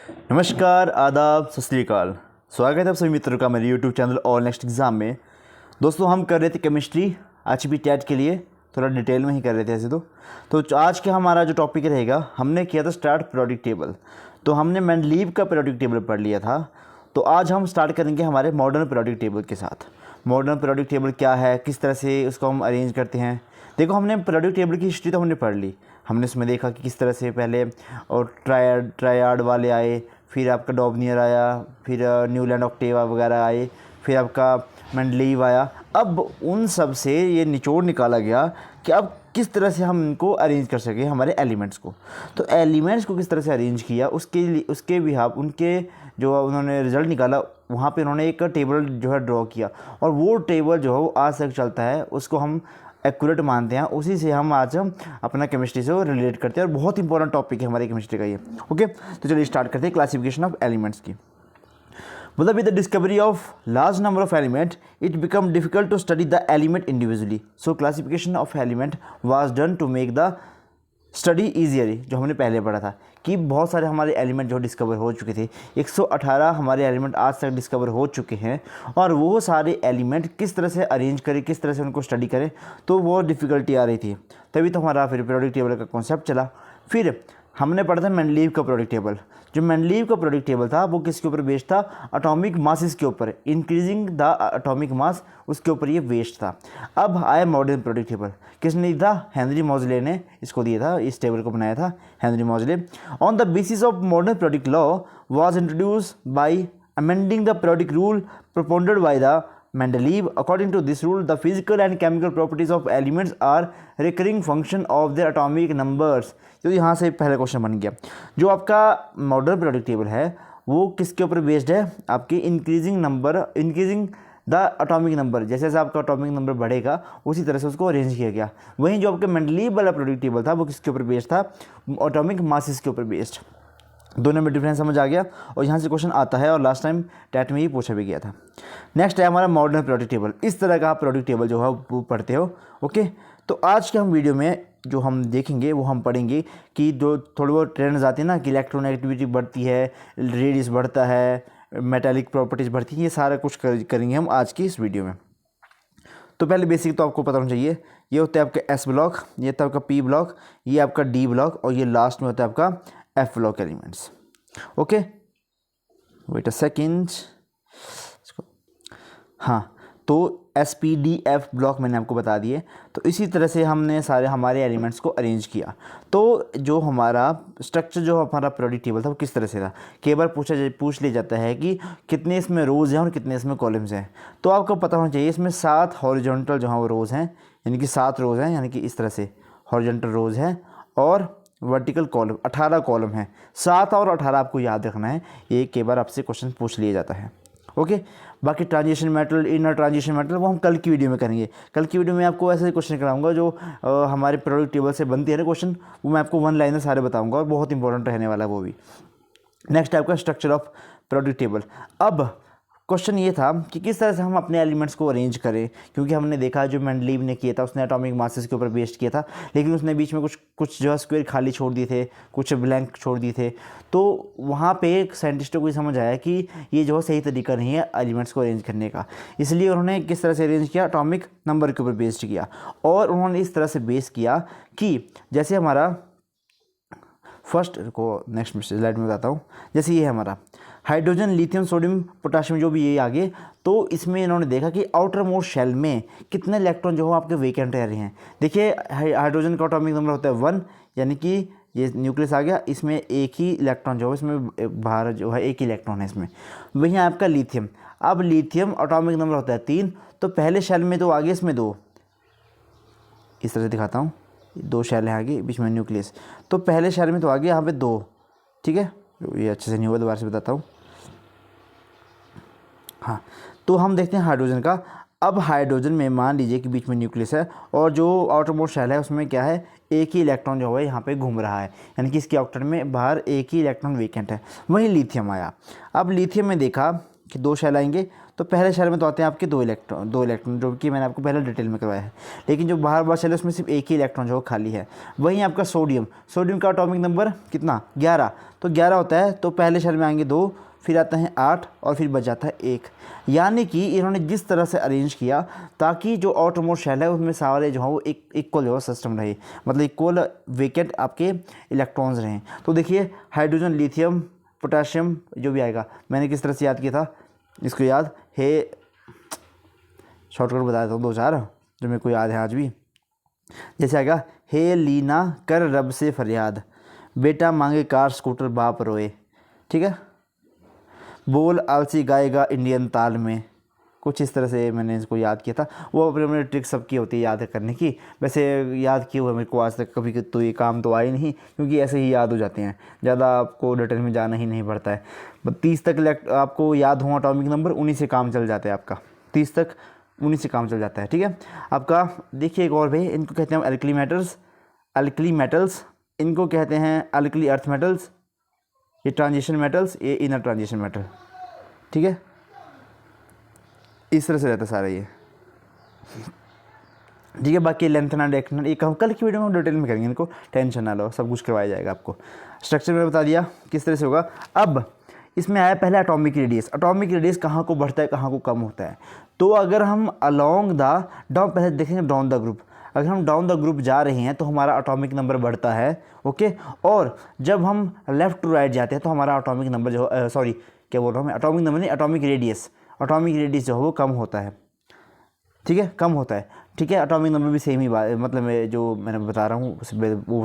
नमस्कार, आदाब, सत श्री अकाल। स्वागत है आप सभी मित्रों का मेरे यूट्यूब चैनल और नेक्स्ट एग्ज़ाम में। दोस्तों, हम कर रहे थे केमिस्ट्री HB टेट के लिए, थोड़ा डिटेल में ही कर रहे थे ऐसे तो आज का हमारा जो टॉपिक रहेगा, हमने किया था स्टार्ट पीरियोडिक टेबल। तो हमने मेंडलीव का पीरियोडिक टेबल पढ़ लिया था। तो आज हम स्टार्ट करेंगे हमारे मॉडर्न पीरियोडिक टेबल के साथ। मॉडर्न पीरियोडिक टेबल क्या है, किस तरह से उसको हम अरेंज करते हैं। देखो, हमने पीरियोडिक टेबल की हिस्ट्री तो हमने पढ़ ली। हमने उसमें देखा कि किस तरह से पहले और ट्रायड वाले आए, फिर आपका डॉबनियर आया, फिर न्यूलैंड ऑक्टेवा वगैरह आए, फिर आपका मेंडलीव आया। अब उन सब से ये निचोड़ निकाला गया कि अब किस तरह से हम इनको अरेंज कर सकें हमारे एलिमेंट्स को। तो एलिमेंट्स को किस तरह से अरेंज किया, उसके भी उनके जो उन्होंने रिज़ल्ट निकाला, वहाँ पे उन्होंने एक टेबल जो है ड्रॉ किया। और वो टेबल जो है वो आज तक चलता है, उसको हम एक्यूरेट मानते हैं। उसी से हम आज अपना केमिस्ट्री से रिलेट करते हैं और बहुत इंपॉर्टेंट टॉपिक है हमारी केमिस्ट्री का ये। ओके, तो चलिए स्टार्ट करते हैं क्लासिफिकेशन ऑफ एलिमेंट्स की। मतलब with the discovery of large number of element it become difficult to study the element individually. So classification of element was done to make the study easier. जो हमने पहले पढ़ा था कि बहुत सारे हमारे एलिमेंट जो डिस्कवर हो चुके थे, 118 हमारे एलिमेंट आज तक डिस्कवर हो चुके हैं, और वो सारे एलिमेंट किस तरह से अरेंज करें, किस तरह से उनको स्टडी करें, तो वो डिफ़िकल्टी आ रही थी। तभी तो हमारा फिर पीरियोडिक टेबल का कॉन्सेप्ट चला। फिर हमने पढ़ा था मेंडलीव का पीरियोडिक टेबल। जो मेंडलीव का पीरियोडिक टेबल था वो किसके ऊपर बेस्ड था? एटॉमिक मासेस के ऊपर, इंक्रीजिंग द एटॉमिक मास, उसके ऊपर ये बेस्ड था। अब आया मॉडर्न पीरियोडिक टेबल। किसने दिया था? हेनरी मोज़ले ने इसको दिया था, इस टेबल को बनाया था Henry Moseley. On the basis of modern periodic law was introduce by amending the periodic rule proponed by the Mendeleev. According to this rule, the physical and chemical properties of elements are recurring function of their atomic numbers. तो यहाँ से पहला question बन गया। जो आपका modern periodic table है वो किसके ऊपर बेस्ड है? आपके इंक्रीजिंग द एटॉमिक नंबर। जैसे जैसे आपका एटॉमिक नंबर बढ़ेगा उसी तरह से उसको अरेंज किया गया। वहीं जो आपका मेंडलीव वाला पीरियोडिक टेबल था वो किसके ऊपर बेस्ड था? एटॉमिक मासेस के ऊपर बेस्ड। दोनों में डिफरेंस समझ आ गया और यहाँ से क्वेश्चन आता है और लास्ट टाइम टेट में ही पूछा भी गया था। नेक्स्ट है हमारा मॉडर्न पीरियोडिक टेबल। इस तरह का आप पीरियोडिक टेबल जो है वो पढ़ते हो। ओके, तो आज के हम वीडियो में जो हम देखेंगे वो हम पढ़ेंगे कि जो थोड़ी बहुत ट्रेंड्स आती है ना, कि इलेक्ट्रोनेगेटिविटी बढ़ती है, रेडियस बढ़ता है, मेटालिक प्रॉपर्टीज़ बढ़ती है, ये सारा कुछ करेंगे हम आज की इस वीडियो में। तो पहले बेसिक तो आपको पता होना चाहिए। ये होता है आपका S ब्लॉक, ये होता है आपका P ब्लॉक, ये आपका D ब्लॉक, और ये लास्ट में होता है आपका F block elements. Okay, wait a second. हाँ, तो SPDF ब्लॉक मैंने आपको बता दिए। तो इसी तरह से हमने सारे हमारे एलिमेंट्स को अरेंज किया। तो जो हमारा स्ट्रक्चर, जो हमारा पीरियोडिक टेबल था वो किस तरह से था? कई बार पूछ लिया जाता है कि कितने इसमें रोज़ हैं और कितने इसमें कॉलम्स हैं। तो आपको पता होना चाहिए इसमें 7 हॉरिजॉन्टल जो हैं वो रोज़ हैं, यानी कि 7 रोज़ हैं, यानी कि इस तरह से हॉरिजॉन्टल रोज़ हैं, और वर्टिकल कॉलम 18 कॉलम है। 7 और 18 आपको याद रखना है, ये कई बार आपसे क्वेश्चन पूछ लिया जाता है। ओके, बाकी transition metal, inner transition metal वो हम कल की वीडियो में करेंगे। कल की वीडियो में आपको ऐसे क्वेश्चन कराऊंगा जो हमारे पीरियोडिक टेबल से बनती है ना क्वेश्चन, वो मैं आपको 1 लाइनर सारे बताऊंगा और बहुत इंपॉर्टेंट रहने वाला है वो भी। नेक्स्ट आपका स्ट्रक्चर ऑफ पीरियोडिक टेबल। अब क्वेश्चन ये था कि किस तरह से हम अपने एलिमेंट्स को अरेंज करें, क्योंकि हमने देखा जो मेंडलीव ने किया था उसने एटॉमिक मासेस के ऊपर बेस्ड किया था, लेकिन उसने बीच में कुछ जो है स्क्वायर खाली छोड़ दिए थे, कुछ ब्लैंक छोड़ दिए थे। तो वहाँ पे साइंटिस्टों को ये समझ आया कि ये जो सही तरीका नहीं है एलिमेंट्स को अरेंज करने का। इसलिए उन्होंने किस तरह से अरेंज किया? एटॉमिक नंबर के ऊपर बेस्ड किया। और उन्होंने इस तरह से बेस किया कि जैसे हमारा फर्स्ट को नेक्स्ट स्लाइड में बताता हूँ। जैसे ये है हमारा हाइड्रोजन, लिथियम, सोडियम, पोटाशियम, जो भी ये आगे, तो इसमें इन्होंने देखा कि आउटर मोस्ट शेल में कितने इलेक्ट्रॉन जो है आपके वेकेंट रह रहे हैं। देखिए, हाइड्रोजन का एटॉमिक नंबर होता है 1, यानी कि ये न्यूक्लियस आ गया, इसमें एक ही इलेक्ट्रॉन जो है इसमें बाहर जो है एक ही इलेक्ट्रॉन है इसमें। वहीं आपका लिथियम, अब लिथियम एटॉमिक नंबर होता है 3, तो पहले शेल में 2 आगे, इसमें 2, इस तरह से दिखाता हूँ, 2 शेल है आगे, बीच में न्यूक्लियस, तो पहले शेल में तो आगे, यहाँ पे 2, ठीक है, ये अच्छे से नहीं हुआ, दोबारा से बताता हूँ। हाँ, तो हम देखते हैं हाइड्रोजन का। अब हाइड्रोजन में मान लीजिए कि बीच में न्यूक्लियस है और जो आउटर मोस्ट शेल है उसमें क्या है, एक ही इलेक्ट्रॉन जो है यहाँ पे घूम रहा है, यानी कि इसके ऑक्टेट में बाहर एक ही इलेक्ट्रॉन वेकेंट है। वहीं लिथियम आया। अब लिथियम में देखा कि 2 शेल आएंगे, तो पहले शेल में तो आते हैं आपके दो इलेक्ट्रॉन जो कि मैंने आपको पहले डिटेल में करवाया है। लेकिन जो बाहर बाहर शेल है उसमें सिर्फ एक ही इलेक्ट्रॉन जो खाली है। वहीं आपका सोडियम का एटॉमिक नंबर कितना 11, तो 11 होता है। तो पहले शेल में आएंगे 2, फिर आता है 8 और फिर बच जाता है 1। यानी कि इन्होंने जिस तरह से अरेंज किया ताकि जो आउटरमोस्ट शेल है उसमें सारे जो है वो एक इक्वल जो है सिस्टम रहे, मतलब इक्वल वेकेंट आपके इलेक्ट्रॉन्स रहें। तो देखिए हाइड्रोजन, लिथियम, पोटाशियम जो भी आएगा, मैंने किस तरह से याद किया था इसको याद है, शॉर्टकट बता देता हूँ 2-4 जो मेरे को याद है आज भी। जैसे आएगा, हे लीना कर रब से फरियाद, बेटा मांगे कार स्कूटर बाप रोए, ठीक है, बोल आलसी गाएगा इंडियन ताल में। कुछ इस तरह से मैंने इसको याद किया था। वो अपने अपने ट्रिक सबकी होती है याद करने की। वैसे याद किए हुए मेरे को आज तक कभी तो ये काम तो आए नहीं, क्योंकि ऐसे ही याद हो जाते हैं, ज़्यादा आपको डिटेल में जाना ही नहीं पड़ता है। 30 तक आपको याद हो अटॉमिक नंबर, उन्हीं से काम चल जाता है आपका। 30 तक उन्हीं से काम चल जाता है, ठीक है आपका। देखिए एक और भाई, इनको कहते हैं अल्कली मेटल्स, इनको कहते हैं अल्कली अर्थ मेटल्स, ये ट्रांजिशन मेटल्स, ये इनर ट्रांजिशन मेटल, ठीक है। इस तरह से रहता है सारा ये, ठीक है। बाकी लेंथना डेक्टना ये कल की वीडियो में हम डिटेल में करेंगे, इनको टेंशन ना लो, सब कुछ करवाया जाएगा आपको। स्ट्रक्चर में बता दिया किस तरह से होगा। अब इसमें आया पहले एटॉमिक रेडियस। एटॉमिक रेडियस कहाँ को बढ़ता है, कहाँ को कम होता है। तो अगर हम अलोंग द डाउन, पहले देखेंगे डाउन द ग्रुप, अगर हम डाउन द ग्रुप जा रहे हैं तो हमारा एटॉमिक नंबर बढ़ता है, ओके। और जब हम लेफ़्ट टू राइट जाते हैं तो हमारा एटॉमिक नंबर जो सॉरी क्या बोल रहा हूँ मैं, एटॉमिक नंबर नहीं, एटॉमिक रेडियस जो है वो कम होता है, ठीक है, कम होता है, ठीक है। एटॉमिक नंबर भी सेम ही बात, मतलब मैं जो मैंने बता रहा हूँ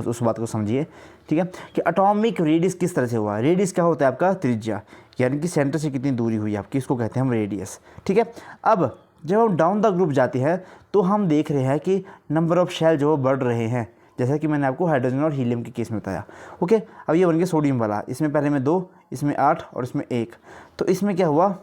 उस बात को समझिए, ठीक है। कि एटॉमिक रेडियस किस तरह से हुआ। रेडियस क्या होता है आपका, त्रिज्या, यानी कि सेंटर से कितनी दूरी हुई आपकी, इसको कहते हैं हम रेडियस, ठीक है। अब जब हम डाउन द ग्रुप जाते हैं तो हम देख रहे हैं कि नंबर ऑफ शेल जो बढ़ रहे हैं, जैसा कि मैंने आपको हाइड्रोजन और हीलियम के केस में बताया, ओके। अब ये बन गया सोडियम वाला, इसमें पहले में 2, इसमें 8 और इसमें 1। तो इसमें क्या हुआ,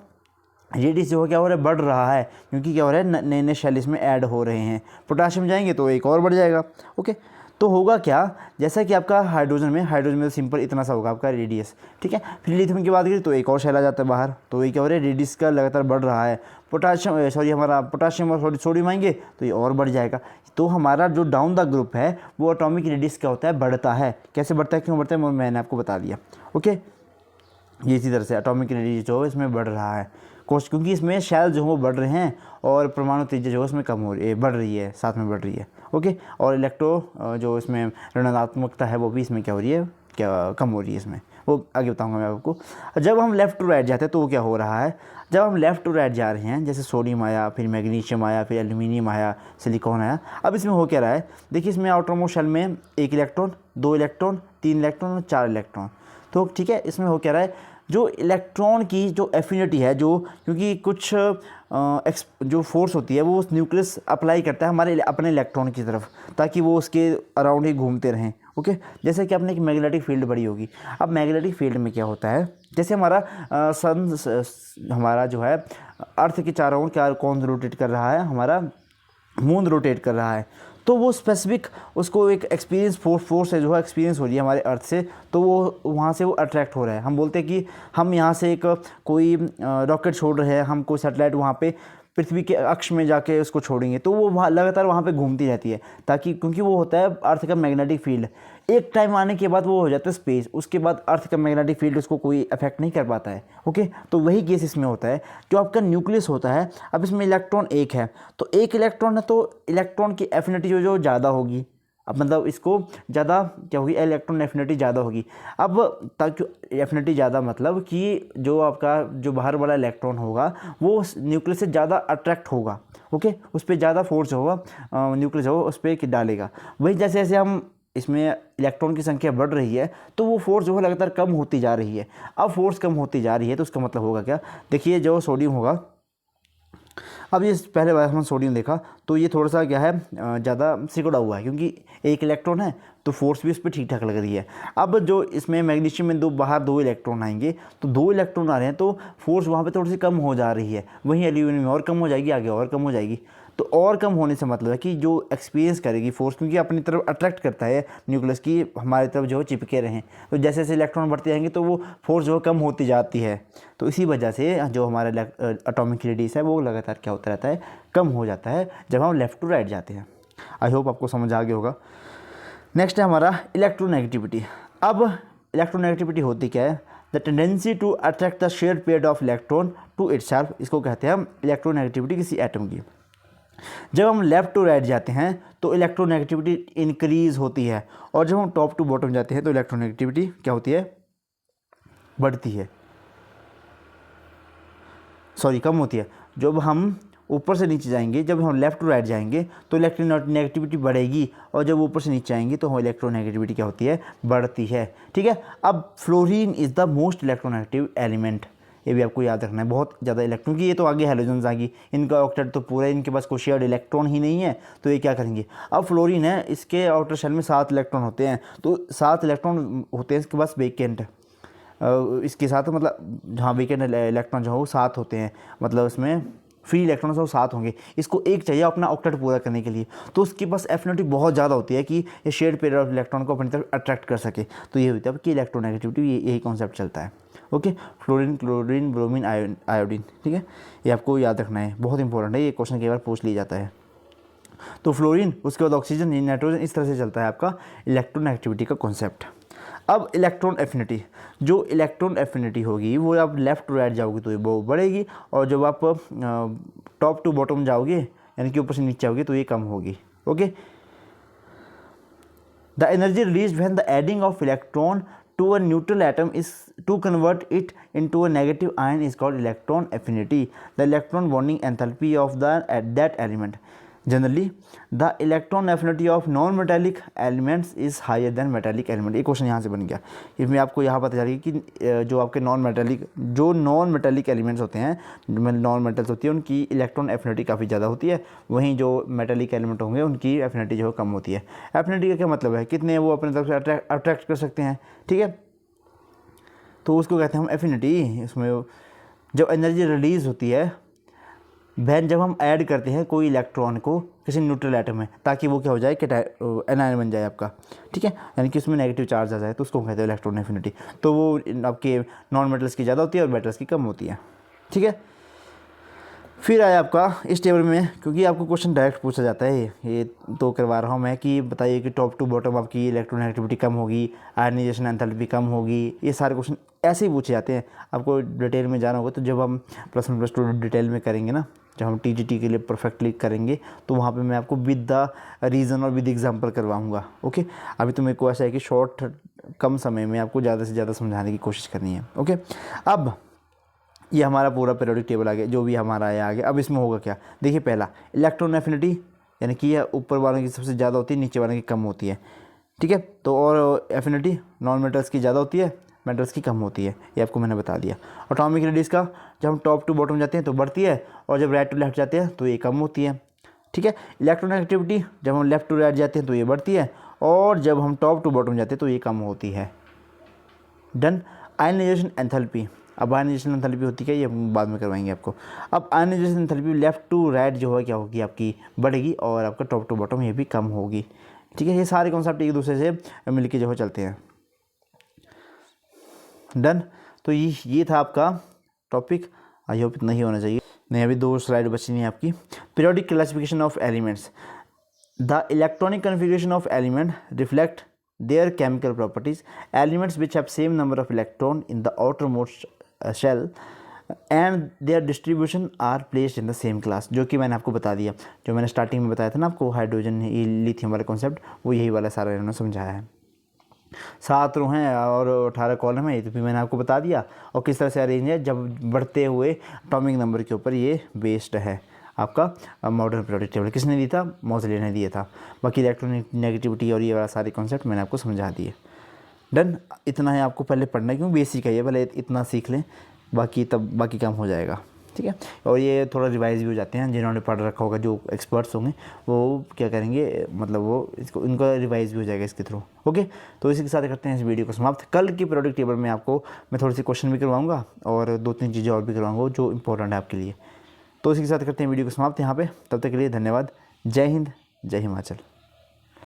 रेडियस जो है क्या हो रहा है, बढ़ रहा है, क्योंकि क्या हो रहा है, नए नए शेल इसमें ऐड हो रहे हैं। पोटाशियम जाएंगे तो एक और बढ़ जाएगा, ओके। तो होगा क्या, जैसा कि आपका हाइड्रोजन में तो सिंपल इतना सा होगा आपका रेडियस, ठीक है। फिर लिथियम की बात करें तो एक और शेल आ जाता है बाहर, तो ये क्या हो रहा है, रेडियस का लगातार बढ़ रहा है। पोटाशियम और सोडियम आएंगे तो ये और बढ़ जाएगा। तो हमारा जो डाउन द ग्रुप है वो एटॉमिक रेडियस क्या होता है, बढ़ता है। कैसे बढ़ता है, क्यों बढ़ता है, मैंने आपको बता दिया, ओके। ये इसी तरह से एटॉमिक रेडियस जो है इसमें बढ़ रहा है, क्योंकि इसमें शेल जो है वो बढ़ रहे हैं और परमाणु त्रिज्या जो है उसमें कम हो रही है, बढ़ रही है, साथ में बढ़ रही है, ओके। और इलेक्ट्रो जो इसमें ऋणात्मकता है वो भी इसमें क्या हो रही है, क्या कम हो रही है इसमें, वो आगे बताऊंगा मैं आपको। जब हम लेफ़्ट टू राइट जाते हैं तो वो क्या हो रहा है, जब हम लेफ़्ट टू राइट जा रहे हैं, जैसे सोडियम आया, फिर मैग्नीशियम आया, फिर एल्यूमिनियम आया, सिलिकॉन आया। अब इसमें हो क्या रहा है, देखिए इसमें आउटरमोस्ट शेल में 1 इलेक्ट्रॉन, 2 इलेक्ट्रॉन, 3 इलेक्ट्रॉन और 4 इलेक्ट्रॉन। तो ठीक है, इसमें हो क्या रहा है, जो इलेक्ट्रॉन की जो एफिनिटी है, जो क्योंकि कुछ जो फोर्स होती है वो उस न्यूक्लियस अप्लाई करता है हमारे अपने इलेक्ट्रॉन की तरफ, ताकि वो उसके अराउंड ही घूमते रहें, ओके। जैसे कि आपने एक मैग्नेटिक फील्ड बड़ी होगी। अब मैग्नेटिक फील्ड में क्या होता है, जैसे हमारा जो है अर्थ के चारों ओर क्या कौन रोटेट कर रहा है, हमारा मून रोटेट कर रहा है। तो वो स्पेसिफिक उसको एक एक्सपीरियंस फोर्स है जो है एक्सपीरियंस हो रही है हमारे अर्थ से, तो वो वहाँ से वो अट्रैक्ट हो रहा है। हम बोलते हैं कि हम यहाँ से एक कोई रॉकेट छोड़ रहे हैं, हम कोई सैटेलाइट वहाँ पे पृथ्वी के अक्ष में जाके उसको छोड़ेंगे, तो वो वहाँ लगातार वहाँ पे घूमती रहती है, ताकि क्योंकि वो होता है अर्थ का मैग्नेटिक फील्ड। एक टाइम आने के बाद वो हो जाता है स्पेस, उसके बाद अर्थ का मैग्नेटिक फील्ड उसको कोई इफेक्ट नहीं कर पाता है, ओके। तो वही केस इसमें होता है, जो आपका न्यूक्लियस होता है। अब इसमें इलेक्ट्रॉन 1 है, तो 1 इलेक्ट्रॉन है, तो इलेक्ट्रॉन की एफिनिटी जो ज़्यादा होगी, अब मतलब इसको ज़्यादा क्या होगी, इलेक्ट्रॉन एफिनिटी ज़्यादा होगी। अब ताकि एफिनिटी ज़्यादा मतलब कि जो आपका जो बाहर वाला इलेक्ट्रॉन होगा वो न्यूक्लियस से ज़्यादा अट्रैक्ट होगा, ओके। उस पर ज़्यादा फोर्स होगा, न्यूक्लियस होगा उस पर डालेगा। वही जैसे जैसे हम इसमें इलेक्ट्रॉन की संख्या बढ़ रही है तो वो फोर्स जो है लगातार कम होती जा रही है। अब फोर्स कम होती जा रही है तो उसका मतलब होगा क्या, देखिए जो सोडियम होगा, अब ये पहले बार हम सोडियम देखा तो ये थोड़ा सा क्या है, ज़्यादा सिकुड़ा हुआ है, क्योंकि 1 इलेक्ट्रॉन है तो फोर्स भी उस पर ठीक ठाक लग रही है। अब जो इसमें मैग्नीशियम में बाहर 2 इलेक्ट्रॉन आएंगे, तो 2 इलेक्ट्रॉन आ रहे हैं तो फोर्स वहाँ पे थोड़ी सी कम हो जा रही है। वहीं एल्यूमिनियम में और कम हो जाएगी, आगे और कम हो जाएगी। तो और कम होने से मतलब है कि जो एक्सपीरियंस करेगी फोर्स, क्योंकि अपनी तरफ अट्रैक्ट करता है न्यूक्लियस की हमारी तरफ जो चिपके रहें, तो जैसे जैसे इलेक्ट्रॉन बढ़ते जाएंगे तो वो फोर्स जो कम होती जाती है। तो इसी वजह से जो हमारा एटॉमिक रेडियस है वो लगातार क्या होता रहता है, कम हो जाता है जब हम लेफ़्ट टू राइट जाते हैं। आई होप आपको समझ आ गया होगा। नेक्स्ट है हमारा इलेक्ट्रोनेगेटिविटी। अब इलेक्ट्रोनेगेटिविटी होती क्या है? The tendency to attract the shared pair of electron to itself, इसको कहते हैं हम इलेक्ट्रोनेगेटिविटी किसी एटम की। जब हम लेफ़्ट टू राइट जाते हैं तो इलेक्ट्रोनेगेटिविटी इंक्रीज़ होती है, और जब हम टॉप टू बॉटम जाते हैं तो इलेक्ट्रोनेगेटिविटी क्या होती है? बढ़ती है, सॉरी कम होती है। जब हम ऊपर से नीचे जाएंगे, जब हम लेफ़्ट टू राइट जाएंगे तो इलेक्ट्रोनेगेटिविटी बढ़ेगी, और जब ऊपर से नीचे आएंगे तो हम इलेक्ट्रोनेगेटिविटी क्या होती है? बढ़ती है। ठीक है। अब fluorine is the most electronegative element, ये भी आपको याद रखना है, बहुत ज़्यादा इलेक्ट्रॉन की, ये तो आगे हैलोजन्स आ गई, इनका ऑक्टेट तो पूरा, इनके पास कोई शेयर्ड इलेक्ट्रॉन ही नहीं है, तो ये क्या करेंगे? अब फ्लोरीन है, इसके आउटर शेल में 7 इलेक्ट्रॉन होते हैं, तो 7 इलेक्ट्रॉन होते हैं इसके पास वेकेंट, इसके साथ मतलब जहाँ वेकेंट इलेक्ट्रॉन जो हो 7 होते हैं, मतलब इसमें फ्री इलेक्ट्रॉन वो 7 होंगे, इसको एक चाहिए अपना ऑक्टेट पूरा करने के लिए, तो उसके पास एफिनिटी बहुत ज़्यादा होती है कि ये शेयर्ड पेयर ऑफ इलेक्ट्रॉन को अपनी तरफ अट्रैक्ट कर सके। तो ये होता है कि इलेक्ट्रोनेगेटिविटी, यही कॉन्सेप्ट चलता है। Okay, fluorine, chlorine, bromine, iodine. ठीक है, ये आपको याद रखना है, बहुत इंपॉर्टेंट है, ये क्वेश्चन कई बार पूछ लिया जाता है। तो फ्लोरीन, उसके बाद ऑक्सीजन, नाइट्रोजन, इस तरह से चलता है आपका इलेक्ट्रोनेगेटिविटी का कॉन्सेप्ट। अब इलेक्ट्रॉन एफिनिटी, जो इलेक्ट्रॉन एफिनिटी होगी वो आप लेफ़्ट टू राइट जाओगे तो ये वो बढ़ेगी, और जब आप टॉप टू बॉटम जाओगे यानी कि ऊपर से नीचे जाओगे तो ये कम होगी। Okay, the energy release when the adding of electron to a neutral atom is to convert it into a negative ion is called electron affinity. The electron bonding enthalpy of that element, generally the electron affinity of non metallic elements is higher than metallic element. एक question यहाँ से बन गया, इसमें आपको यहाँ पता चलेगी कि जो आपके नॉन मेटेलिक एलिमेंट्स होते हैं, नॉन मेटल्स होती है, उनकी इलेक्ट्रॉन एफिनिटी काफ़ी ज़्यादा होती है, वहीं जो मेटेलिक एलिमेंट होंगे उनकी एफिनिटी जो है कम होती है। एफिनिटी का क्या मतलब है? कितने वो अपनी तरफ से अट्रैक्ट कर सकते हैं। ठीक है, तो उसको कहते हैं हम एफिनिटी। इसमें जब एनर्जी रिलीज़ होती है वह जब हम ऐड करते हैं कोई इलेक्ट्रॉन को किसी न्यूट्रल एटम में, ताकि वो क्या हो जाए कि एनायन बन जाए आपका। ठीक है, यानी कि उसमें नेगेटिव चार्ज आ जाए, तो उसको कहते हैं इलेक्ट्रॉन एफिनिटी। तो वो आपके नॉन मेटल्स की ज़्यादा होती है और मेटल्स की कम होती है। ठीक है, फिर आया आपका इस टेबल में, क्योंकि आपको क्वेश्चन डायरेक्ट पूछा जाता है, ये तो करवा रहा हूँ मैं कि बताइए कि टॉप टू बॉटम आपकी इलेक्ट्रोनेगेटिविटी कम होगी, आयनाइजेशन एंथैल्पी कम होगी, ये सारे क्वेश्चन ऐसे ही पूछे जाते हैं। आपको डिटेल में जाना होगा तो जब हम +1 +2 डिटेल में करेंगे ना, जब हम टीजीटी के लिए परफेक्टली करेंगे तो वहाँ पे मैं आपको विद द रीज़न और विद एग्जांपल करवाऊँगा। ओके, अभी तो मेरे को ऐसा है कि शॉर्ट कम समय में आपको ज़्यादा से ज़्यादा समझाने की कोशिश करनी है। ओके, अब ये हमारा पूरा पीरियोडिक टेबल आ गया, जो भी हमारा आ गया। अब इसमें होगा क्या? देखिए, पहला इलेक्ट्रॉन एफिनिटी, यानी कि यह ऊपर वालों की सबसे ज़्यादा होती है, नीचे वालों की कम होती है। ठीक है, तो और एफिनिटी नॉन मेटल्स की ज़्यादा होती है, मेटल्स की कम होती है, ये आपको मैंने बता दिया। एटॉमिक रेडियस का जब हम टॉप टू बॉटम जाते हैं तो बढ़ती है, और जब राइट टू लेफ्ट जाते हैं तो ये कम होती है। ठीक है, इलेक्ट्रोनेगेटिविटी जब हम लेफ्ट टू राइट जाते हैं तो ये बढ़ती है, और जब हम टॉप टू बॉटम जाते हैं तो ये कम होती है। डन। आयनाइजेशन एंथैल्पी, अब आयनाइजेशन एंथैल्पी होती है, ये हम बाद में करवाएंगे आपको। अब ionization enthalpy left to right जो है क्या होगी आपकी? बढ़ेगी, और आपका टॉप टू बॉटम ये भी कम होगी। ठीक है, ये सारे कॉन्सेप्ट एक दूसरे से मिलके जो है चलते हैं। डन। तो ये था आपका टॉपिक, आई होप इतना ही होना चाहिए। नहीं, अभी 2 स्लाइड बची नहीं आपकी। Periodic classification of elements, the electronic configuration of element reflect their chemical properties. Elements which have same number of electron in the outermost shell and their distribution are placed in the same class, जो कि मैंने आपको बता दिया, जो मैंने starting में बताया था ना आपको, हाइड्रोजन लिथियम वाला कॉन्सेप्ट, वो यही वाला सारा इन्होंने समझाया है। 7 रो हैं और 18 कॉलम है, ये तो भी मैंने आपको बता दिया, और किस तरह से अरेंज है जब बढ़ते हुए एटॉमिक नंबर के ऊपर ये बेस्ड है आपका मॉडर्न पीरियोडिक टेबल। किसने दिया था? मोज़ले ने दिया था। बाकी इलेक्ट्रोनेगेटिविटी और ये वाला सारे कॉन्सेप्ट मैंने आपको समझा दिए। डन। इतना है आपको पहले पढ़ना, क्यों बेसिक है ये, पहले इतना सीख लें, बाकी तब बाकी काम हो जाएगा। ठीक है, और ये थोड़ा रिवाइज भी हो जाते हैं, जिन्होंने पढ़ रखा होगा, जो एक्सपर्ट्स होंगे वो क्या करेंगे, मतलब वो इसको इनका रिवाइज भी हो जाएगा इसके थ्रू। ओके, तो इसी के साथ करते हैं इस वीडियो को समाप्त। कल की पीरियोडिक टेबल में आपको मैं थोड़ी सी क्वेश्चन भी करवाऊँगा और 2-3 चीज़ें और भी करवाऊँगा जो इंपॉर्टेंट है आपके लिए। तो इसी के साथ करते हैं वीडियो को समाप्त यहाँ पे। तब तक के लिए धन्यवाद। जय हिंद, जय हिमाचल।